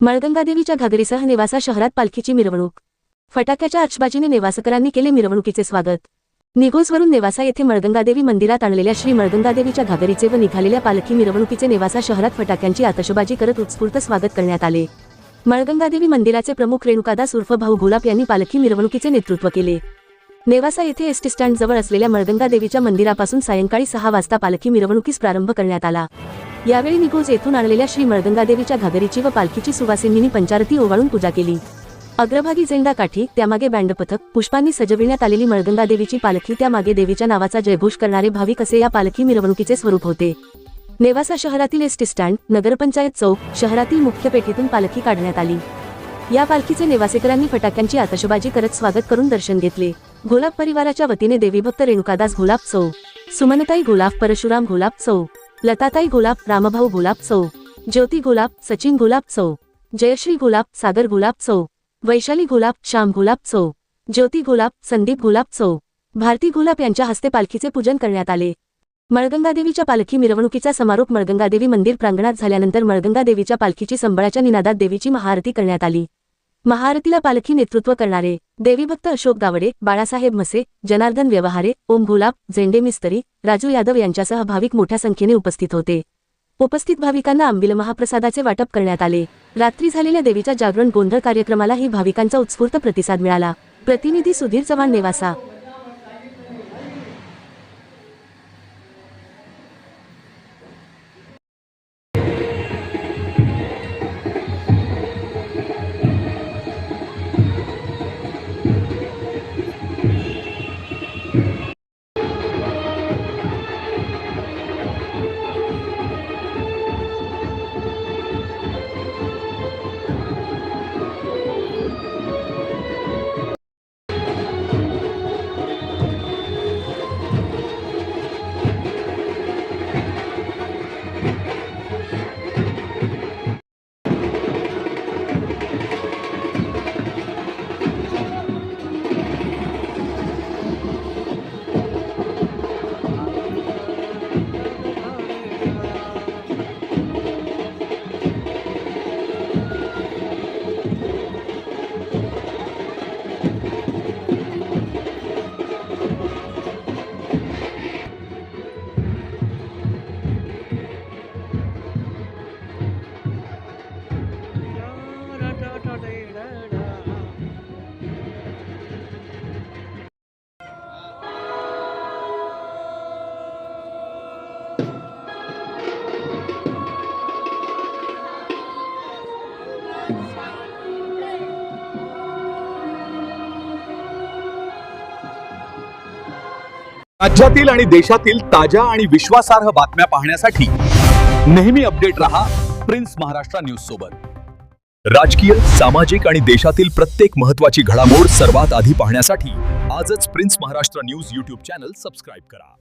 मळगंगादेवीच्या घागरीसह नेवासा शहरात पालखीची मिरवणूक। फटाक्याच्या आतषबाजीने नेवासकरांनी केले मिरवणुकीचे स्वागत। निघोजवरून नेवासा येथे मळगंगादेवी मंदिरात आणलेल्या श्री मळगंगादेवीच्या घागरीचे व निघालेल्या पालखी मिरवणुकीचे नेवासा शहरात फटाक्यांची आतषबाजी करत उत्स्फूर्त स्वागत करण्यात आले। मळगंगादेवी मंदिराचे प्रमुख रेणुकादास उर्फ भाऊ गुलाब यांनी पालखी मिरवणुकीचे नेतृत्व केले। नेवासा येथे एसटी स्टँड जवळ असलेल्या मळगंगादेवीच्या मंदिरापासून सायंकाळी 6 वाजता पालखी मिरवणुकीस प्रारंभ करण्यात आला। यावेळी निघोज येथून आणलेल्या श्री मळगंगादेवीच्या घागरीची व पालखीची सुवासिनींनी पंचारती ओवाळून पूजा केली। अग्रभागी झेंडा काठी, त्यामागे बँडपथक, पुष्पांनी सजविण्यात आलेली मळगंगादेवीची पालखी, त्यामागे देवीच्या नावाचा जयघोष करणारे भाविक असे या पालखी मिरवणुकीचे स्वरूप होते। नेवासा शहरातील एसटी स्टँड, नगरपंचायत चौक, शहरातील मुख्य पेठेतून पालखी काढण्यात आली। या पालखीचे नेवासेकरांनी फटाक्यांची आतषबाजी करत स्वागत करून दर्शन घेतले। गुलाब परिवाराच्या वतीने देवीभक्त रेणुकादास गुलाब चौ, सुमनताई गुलाब, परशुराम गुलाब चौ, लताताई गुलाब, रामभाऊ गुलाब चौ, ज्योती गुलाब, सचिन गुलाब चौ, जयश्री गुलाब, सागर गुलाब चौ, वैशाली गुलाब, श्याम गुलाब चौ, ज्योती गुलाब, संदीप गुलाब चौ, भारती गुलाब यांच्या हस्ते पालखीचे पूजन करण्यात आले। मळगंगादेवीच्या पालखी मिरवणुकीचा समारोप मळगंगादेवी मंदिर प्रांगणात झाल्यानंतर मळगंगादेवीच्या पालखीची संबळाच्या निनादात देवीची महाआरती करण्यात आली। महाआरतीला पालखी नेतृत्व करणारे देवीभक्त अशोक गावडे, बाळासाहेब मसे, जनार्दन व्यवहारे, ओम गुलाब, झेंडे मिस्त्री, राजू यादव यांच्यासह भाविक मोठ्या संख्येने उपस्थित होते। उपस्थित भाविकांना आंबील महाप्रसादाचे वाटप करण्यात आले। रात्री झालेल्या देवीच्या जागरण गोंधळ कार्यक्रमालाही भाविकांचा उत्स्फूर्त प्रतिसाद मिळाला। प्रतिनिधी सुधीर चव्हाण, नेवासा। राज्यातील आणि देशातील ताज्या आणि विश्वासार्ह बातम्या पाहण्यासाठी नेहमी अपडेट रहा प्रिन्स महाराष्ट्र न्यूज सोबत। राजकीय, सामाजिक आणि देशातील प्रत्येक महत्त्वाची घडामोड सर्वात आधी पाहण्यासाठी आजच prince Maharashtra news YouTube channel subscribe करा।